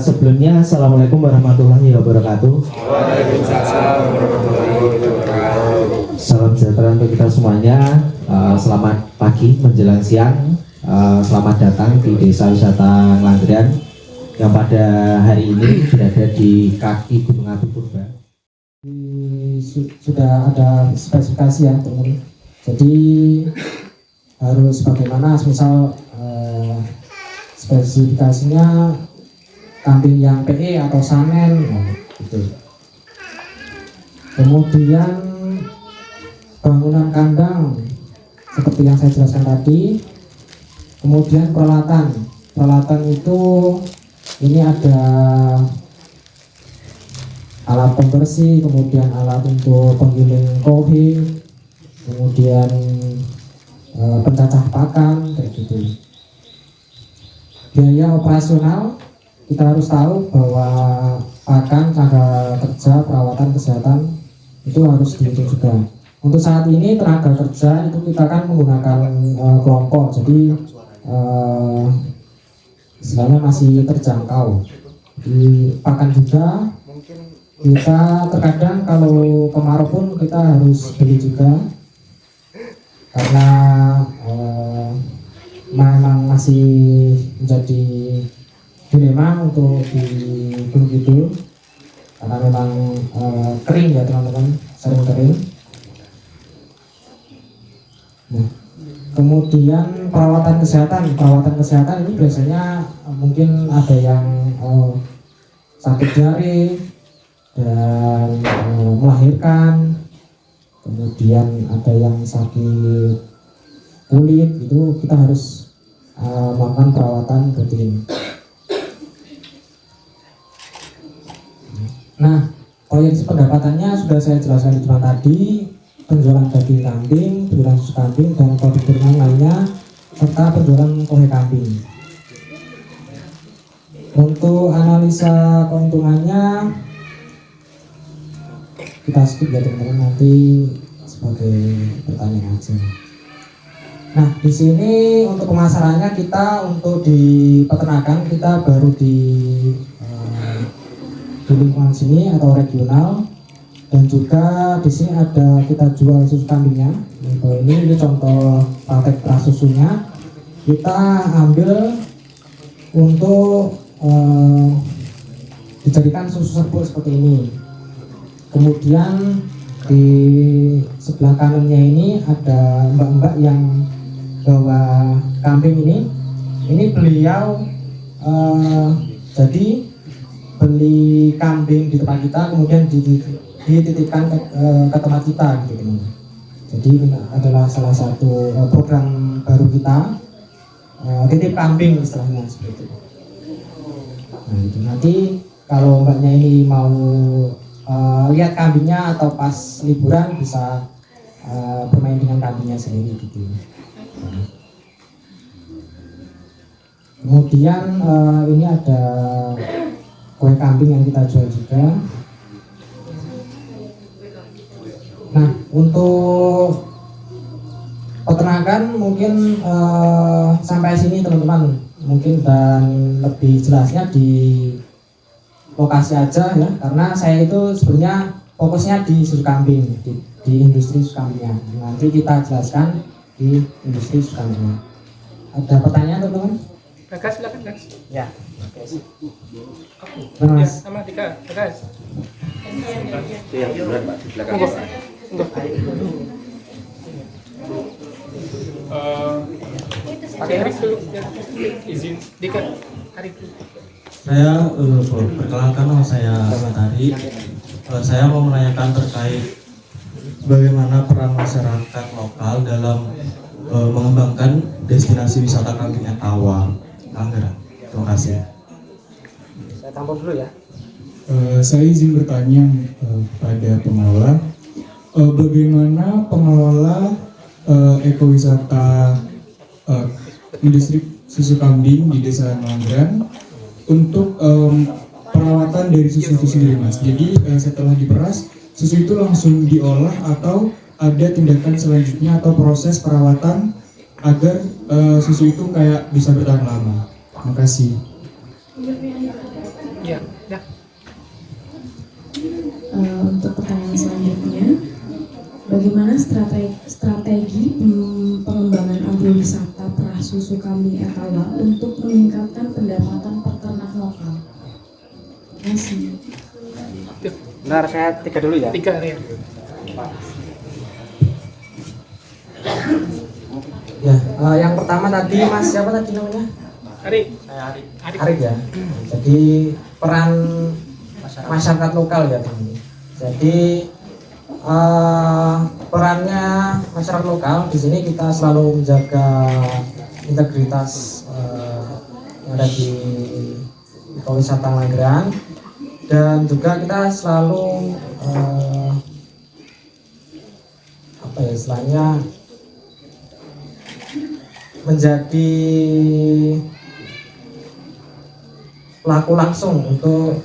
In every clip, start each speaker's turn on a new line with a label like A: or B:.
A: Sebelumnya Assalamualaikum warahmatullahi wabarakatuh.
B: Waalaikumsalam warahmatullahi wabarakatuh.
A: Salam sejahtera untuk kita semuanya. Selamat pagi menjelang siang. Selamat datang di Desa Wisata Ngelanggeran yang pada hari ini berada di kaki Gunung Api Purba.
C: Sudah ada spesifikasi ya teman-teman. Jadi harus bagaimana, misal spesifikasinya kambing yang PE atau sanen, gitu. Kemudian bangunan kandang seperti yang saya jelaskan tadi. Kemudian peralatan itu ini ada alat pembersih, kemudian alat untuk penggiling kohi, kemudian pencacah pakan, kayak gitu. Biaya operasional, kita harus tahu bahwa pakan, tenaga kerja, perawatan kesehatan itu harus dihitung juga. Untuk saat ini tenaga kerja itu kita kan menggunakan kelompok, jadi istilahnya masih terjangkau. Di pakan juga kita terkadang kalau kemarau pun kita harus beli juga karena memang masih menjadi dilema untuk di Gunung Kidul karena memang kering ya teman-teman, sering kering. Nah, kemudian perawatan kesehatan ini biasanya mungkin ada yang sakit diare dan melahirkan, kemudian ada yang sakit kulit, itu kita harus melakukan perawatan rutin. Nah, proyeksi pendapatannya sudah saya jelaskan di depan tadi, penjualan daging kambing, penjualan susu kambing, dan produk turunan lainnya, serta penjualan kohe kambing. Untuk analisa keuntungannya, kita skip ya teman-teman, nanti sebagai pertanyaan aja. Nah, di sini untuk pemasarannya kita untuk di peternakan kita baru di lingkungan sini atau regional, dan juga di sini ada kita jual susu kambingnya. Ini contoh praktek perah susunya. Kita ambil untuk dijadikan susu serbuk seperti ini. Kemudian di sebelah kanannya ini ada mbak-mbak yang bawa kambing ini beliau jadi beli kambing di tempat kita, kemudian dititipkan ke tempat kita gitu. Jadi ini adalah salah satu program baru kita, titip kambing istilahnya seperti itu. Nah, itu nanti kalau mbaknya ini mau lihat kambingnya atau pas liburan bisa bermain dengan kambingnya sendiri gitu. Kemudian ini ada kue kambing yang kita jual juga. Nah, untuk peternakan mungkin sampai sini teman-teman, mungkin, dan lebih jelasnya di lokasi aja ya, karena saya itu sebenarnya fokusnya di susu kambing, di industri susu kambingnya. Nanti kita jelaskan di industri susu kambingnya. Ada pertanyaan teman-teman?
B: Bagas, silakan Bagas.
C: Ya. Oke.
B: Ya, sama Dika, Bagas.
D: Itu yang bulan Pak di belakang.
B: Pakai Arif dulu. Izin Dika, Arif dulu.
E: Saya perkenalkan, nama saya Ahmad Ari. Saya mau menanyakan terkait bagaimana peran masyarakat lokal dalam mengembangkan destinasi wisata kambing Etawa, Ngelanggeran. Terima kasih.
C: Saya tampung dulu ya.
F: Saya izin bertanya kepada pengelola, bagaimana pengelola ekowisata industri susu kambing di Desa Ngelanggeran untuk perawatan dari susu itu sendiri, Mas. Jadi setelah diperas, susu itu langsung diolah atau ada tindakan selanjutnya atau proses perawatan agar susu itu kayak bisa bertahan lama. Terima kasih.
B: Ya, dah.
G: Untuk pertanyaan selanjutnya, bagaimana strategi pengembangan agrowisata perah susu kambing Etawa untuk meningkatkan pendapatan peternak lokal? Terima kasih.
D: Benar, saya 3 dulu ya.
B: 3 ya.
C: Ya, yang pertama tadi Mas siapa tadi namanya?
B: Ari.
C: Arif ya. Jadi peran masyarakat lokal ya teman. Jadi perannya masyarakat lokal di sini kita selalu menjaga integritas yang ada di ekowisata Ngelanggeran, dan juga kita selalu apa ya istilahnya menjadi pelaku langsung untuk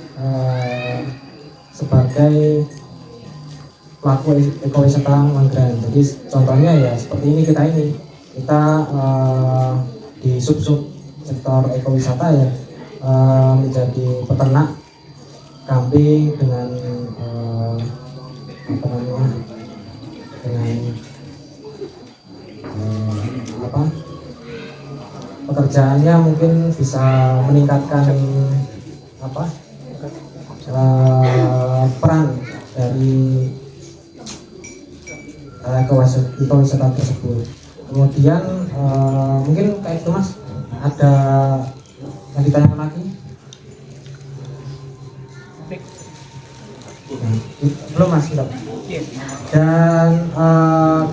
C: sebagai pelaku ekowisata Ngelanggeran. Jadi contohnya ya seperti ini kita di sub sektor ekowisata ya menjadi peternak kambing dengan apa namanya dengan pekerjaannya mungkin bisa meningkatkan peran dari ekowisata tersebut. Kemudian mungkin kayak itu Mas, ada yang ditanyakan lagi? Belum Mas, belum. Dan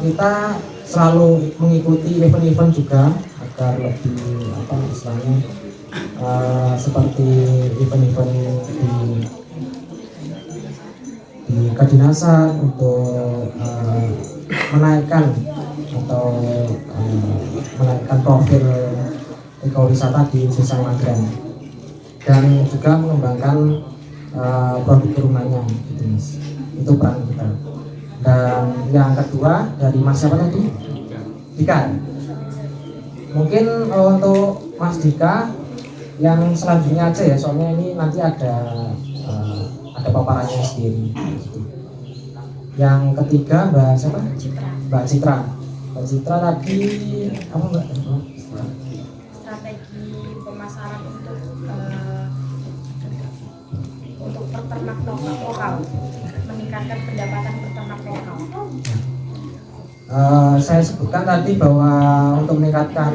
C: kita selalu mengikuti event-event juga agar lebih apa istilahnya seperti event-event di kedinasan untuk menaikkan atau menaikkan profil ekowisata di Desa Ngelanggeran, dan juga mengembangkan produk turunannya gitu Mas. Itu peran kita. Dan yang kedua dari Mas siapa tadi? Dika. Mungkin untuk Mas Dika yang selanjutnya aja ya, soalnya ini nanti ada paparannya sendiri. Yang ketiga Mbak siapa? Mbak Citra. Mbak Citra tadi apa Mbak?
G: Strategi pemasaran untuk peternak lokal, meningkatkan pendapatan peternak lokal.
C: Saya sebutkan tadi bahwa untuk meningkatkan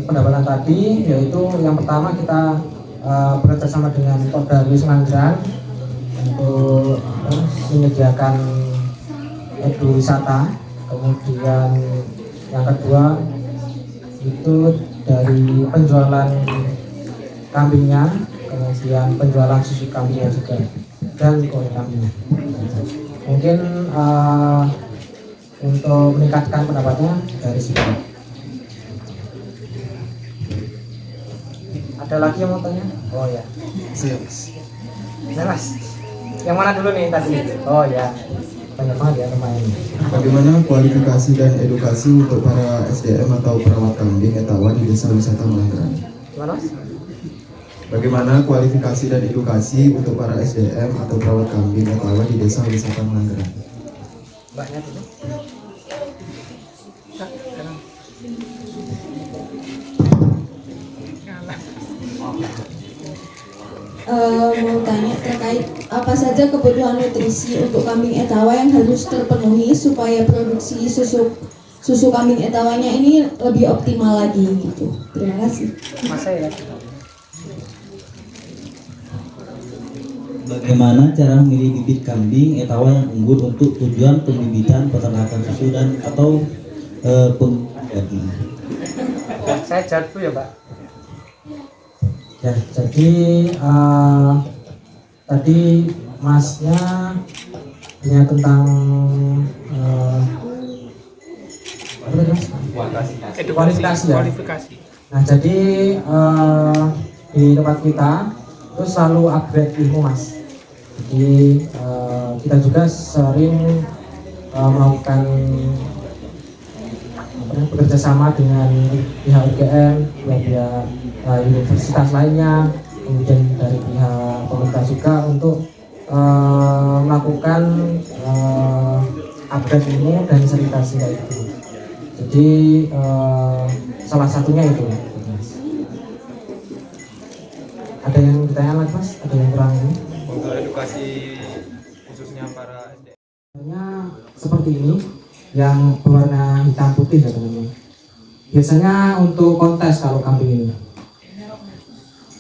C: pendapatan tadi, yaitu yang pertama kita bekerja sama dengan Polda Ngelanggeran untuk menyediakan ekowisata. Kemudian yang kedua itu dari penjualan kambingnya, kemudian penjualan susu kambingnya juga, dan kue kambingnya. Mungkin untuk meningkatkan pendapatnya dari situ. Ada lagi yang mau tanya? Oh ya, siap. Nah Mas, yang mana dulu nih tadi? Oh ya, banyak banget ya teman ini.
H: Bagaimana kualifikasi dan edukasi untuk para SDM atau perawat kambing Etawa di Desa Wisata Ngelanggeran?
C: Gimana Mas?
H: Bagaimana kualifikasi dan edukasi untuk para SDM atau perawat kambing Etawa di Desa Wisata Ngelanggeran?
C: Mbaknya dulu.
G: Mau tanya terkait apa saja kebutuhan nutrisi untuk kambing Etawa yang harus terpenuhi supaya produksi susu kambing Etawanya ini lebih optimal lagi gitu. Terima kasih.
I: Bagaimana cara memilih bibit kambing Etawa yang unggul untuk tujuan pembibitan peternakan susu dan atau penggunaan daging?
C: Saya jawab dulu ya Pak. Ya, jadi tadi Masnya tanya tentang apa tadi Mas? Kualifikasi ya. Nah, jadi di tempat kita itu selalu upgrade ilmu Mas. Jadi kita juga sering melakukan bekerja sama dengan pihak UGM, pihak universitas lainnya, kemudian dari pihak pemerintah juga untuk melakukan upgrade ilmu dan sanitasi kayak itu. Jadi salah satunya itu, Mas. Ada yang ditanya lagi, Mas? Ada yang kurang ini?
H: Untuk edukasi khususnya para SDM.
C: Seperti ini yang berwarna hitam putih ya teman-teman. Biasanya untuk kontes kalau kambing ini.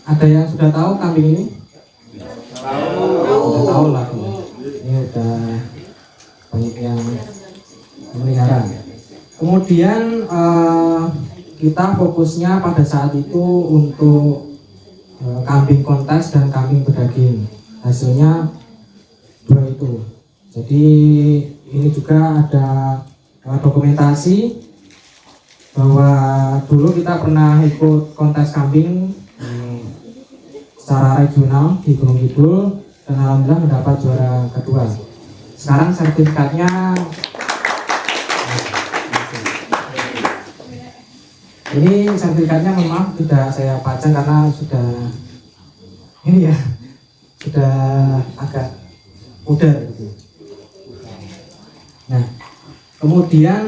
C: Ada yang sudah tahu kambing ini? Sudah tahu lah ya. Ini udah banyak yang memelihara. Kemudian kita fokusnya pada saat itu untuk kambing kontes dan kambing berdaging. Hasilnya dua itu. Jadi ini juga ada dokumentasi bahwa dulu kita pernah ikut kontes kambing secara regional di Gunung Kidul dan alhamdulillah mendapat juara kedua. Sekarang sertifikatnya ini sertifikatnya memang tidak saya pajang karena sudah ini ya sudah agak pudar gitu. Nah, kemudian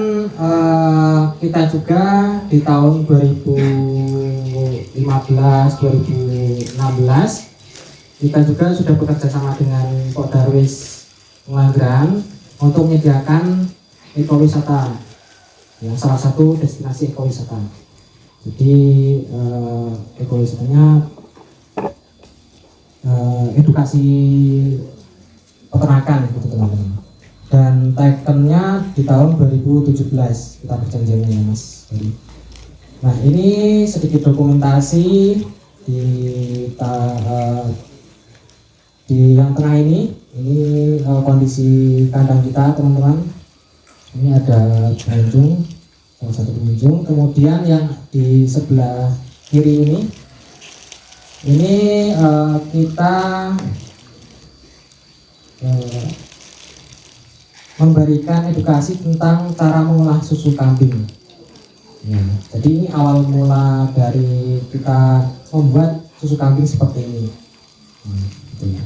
C: kita juga di tahun 2015-2016 kita juga sudah bekerja sama dengan Pok Darwis Ngelanggeran untuk menyediakan ekowisata, yang salah satu destinasi ekowisata. Jadi ekowisatanya edukasi peternakan gitu teman-teman. Dan tekennya di tahun 2017 kita perjanjiannya ya Mas. Nah ini sedikit dokumentasi di yang tengah ini kondisi kandang kita teman-teman. Ini ada pengunjung, salah satu pengunjung. Kemudian yang di sebelah kiri ini kita memberikan edukasi tentang cara mengolah susu kambing. Ya, jadi ini awal mula dari kita membuat susu kambing seperti ini. Gitu ya.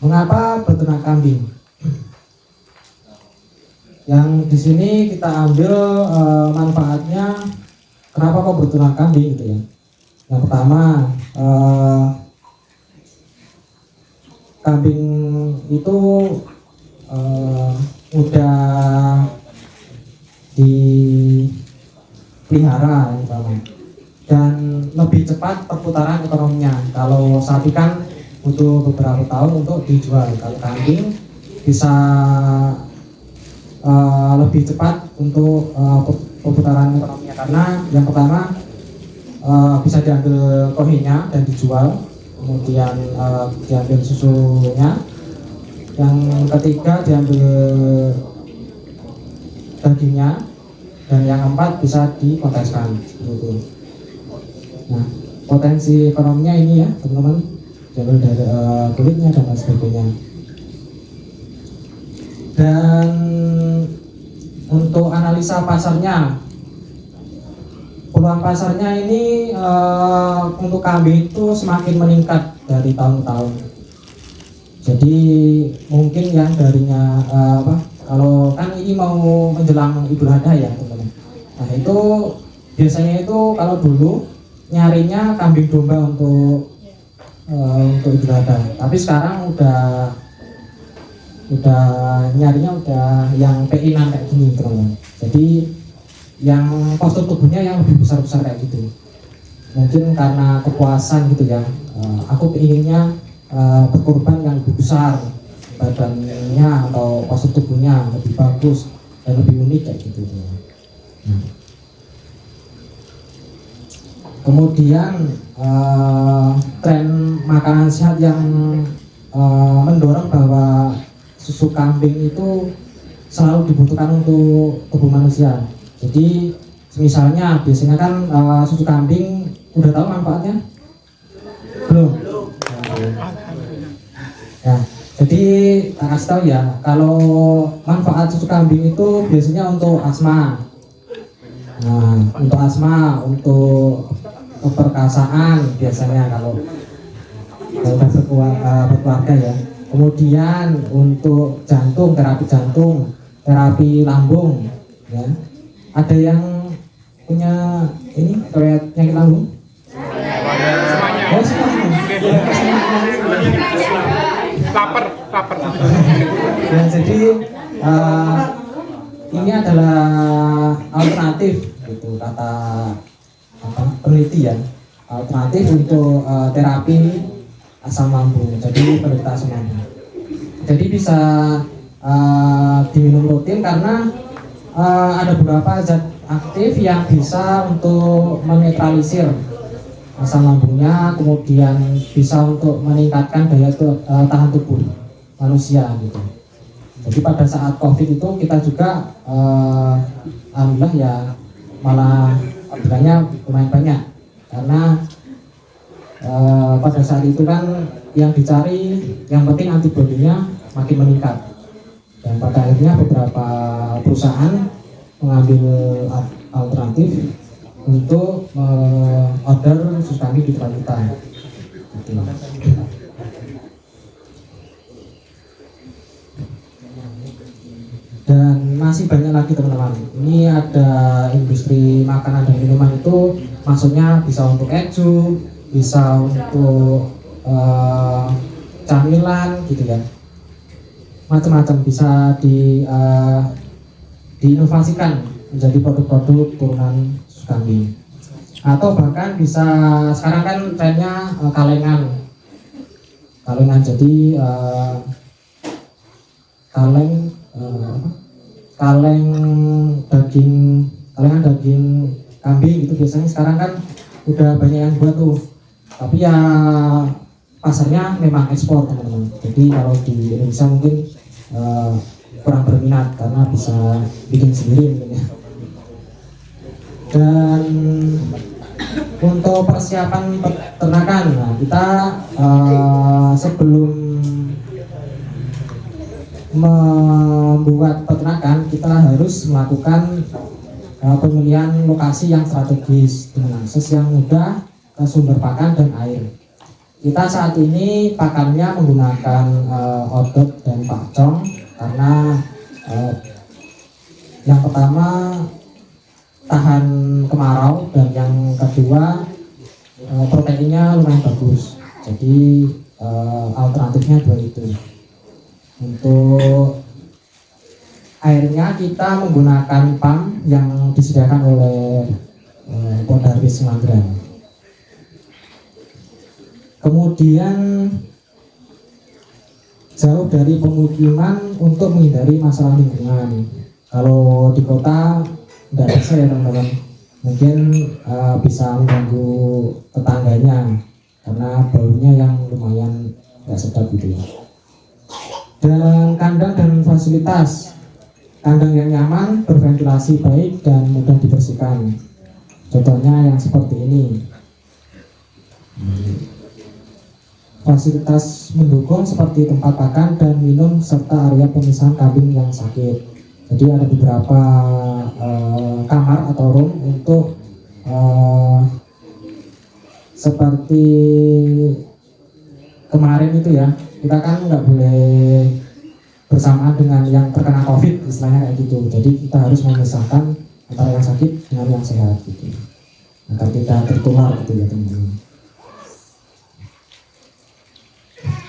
C: Mengapa beternak kambing? Yang di sini kita ambil manfaatnya. Kenapa kok beternak kambing gitu ya? Yang pertama, kambing itu mudah dipelihara dan lebih cepat perputaran ekonominya. Kalau sapi kan butuh beberapa tahun untuk dijual. Kalau kambing bisa lebih cepat untuk perputaran ekonominya karena yang pertama bisa diambil kohinya dan dijual. Kemudian diambil susunya, yang ketiga diambil dagingnya, dan yang keempat bisa dikonteskan gitu. Nah potensi ekonominya ini ya teman-teman, diambil dari kulitnya dan lain sebagainya. Dan untuk analisa pasarnya, peluang pasarnya ini untuk kambing itu semakin meningkat dari tahun ke tahun. Jadi mungkin yang darinya kalau kan ini mau menjelang Idul Adha ya teman-teman. Nah itu biasanya itu kalau dulu nyarinya kambing domba untuk Idul Adha. Tapi sekarang udah nyarinya udah yang PI-an kayak gini teman-teman. Jadi yang postur tubuhnya yang lebih besar-besar kayak gitu. Mungkin karena kepuasan gitu ya, aku inginnya berkorban yang lebih besar, badannya atau postur tubuhnya lebih bagus dan lebih unik kayak gitu. Kemudian tren makanan sehat yang mendorong bahwa susu kambing itu selalu dibutuhkan untuk tubuh manusia. Jadi misalnya biasanya kan susu kambing udah tahu manfaatnya? Belum? Ya, jadi tak kasih tahu ya, kalau manfaat susu kambing itu biasanya untuk asma, Nah, untuk asma, untuk keperkasaan biasanya kalau udah berkeluarga ya. Kemudian untuk jantung, terapi lambung, ya. Ada yang punya ini kayak penyakit lambung?
B: Semuanya.
C: Oh, semuanya.
B: Lapar.
C: Ya, jadi ini adalah alternatif gitu kata peneliti ya, alternatif untuk terapi asam lambung. Jadi penderita asam lambung. Jadi bisa diminum rutin karena ada beberapa zat aktif yang bisa untuk menetralisir asam lambungnya, kemudian bisa untuk meningkatkan daya tahan tubuh manusia gitu. Jadi pada saat COVID itu kita juga alhamdulillah ya malah orderannya lumayan banyak karena pada saat itu kan yang dicari yang penting antibodinya makin meningkat, dan pada akhirnya beberapa perusahaan mengambil alternatif untuk order susu kambing di tempat kita gitu. Dan masih banyak lagi teman-teman. Ini ada industri makanan dan minuman itu maksudnya bisa untuk keju, bisa untuk camilan gitu ya, macam-macam bisa diinovasikan menjadi produk-produk turunan susu kambing, atau bahkan bisa sekarang kan trennya kalengan. Jadi kalengan daging kambing itu biasanya sekarang kan udah banyak yang buat tuh, tapi ya pasarnya memang ekspor teman-teman. Jadi kalau di Indonesia mungkin kurang berminat karena bisa bikin sendiri mungkin ya. Dan untuk persiapan peternakan, nah kita sebelum membuat peternakan kita harus melakukan pemilihan lokasi yang strategis dengan akses yang mudah ke sumber pakan dan air. Kita saat ini pakannya menggunakan odot dan pakcong karena yang pertama tahan kemarau dan yang kedua proteinnya lumayan bagus. Jadi alternatifnya dua itu. Untuk airnya kita menggunakan pump yang disediakan oleh Podarwis Ngelanggeran. Kemudian jauh dari pemukiman untuk menghindari masalah lingkungan. Kalau di kota tidak bisa ya teman-teman, mungkin bisa mengganggu tetangganya karena baunya yang lumayan nggak sedap gitu ya. Dan kandang dan fasilitas, kandang yang nyaman, berventilasi baik dan mudah dibersihkan. Contohnya yang seperti ini. Fasilitas mendukung seperti tempat makan dan minum serta area pemisahan kambing yang sakit. Jadi ada beberapa kamar atau room untuk seperti kemarin itu ya, kita kan nggak boleh bersamaan dengan yang terkena COVID, istilahnya kayak gitu. Jadi kita harus memisahkan antara yang sakit dengan yang sehat gitu, agar tidak tertular gitu ya teman-teman.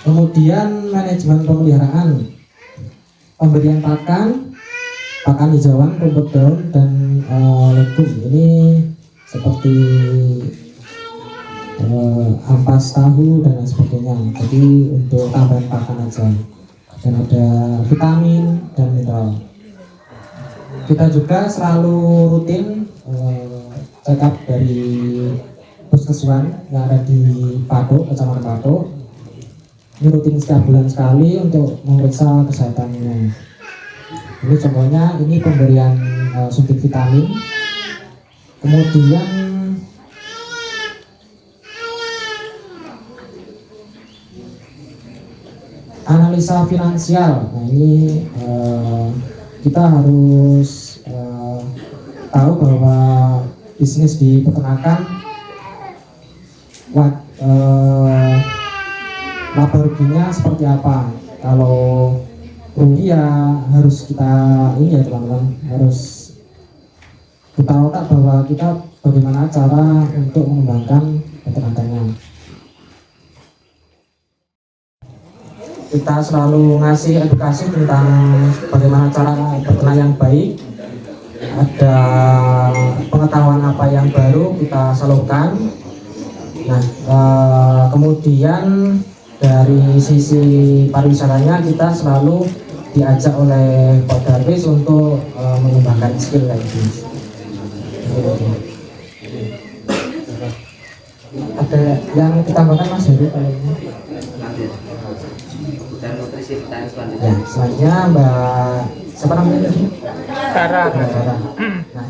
C: Kemudian manajemen pemeliharaan, pemberian pakan hijauan, rumput daun dan legum. Ini seperti ampas tahu dan lain sebagainya. Jadi untuk tambahan pakan aja. Dan ada vitamin dan mineral. Kita juga selalu rutin check up dari puskeswan yang ada di Patok, Kecamatan Patok. Ini rutin setiap bulan sekali untuk memeriksa kesehatannya. Ini contohnya, ini pemberian suntik vitamin. Kemudian analisa finansial. Nah ini kita harus tahu bahwa bisnis di peternakan, laba ruginya seperti apa. Kalau rugi ya harus kita ini ya teman-teman, harus kita otak bahwa kita bagaimana cara untuk mengembangkan peternakannya. Kita selalu ngasih edukasi tentang bagaimana cara beternak yang baik. Ada pengetahuan apa yang baru kita salurkan. Nah, kemudian dari sisi pariwisatanya kita selalu diajak oleh Pak Darwis untuk mengembangkan skill kayak gitu. Ada yang ditambahkan Mas Heru kalau ini? Ya, selanjutnya Mbak siapa namanya tadi?
B: Sarah.
C: Mbak Sarah. Nah,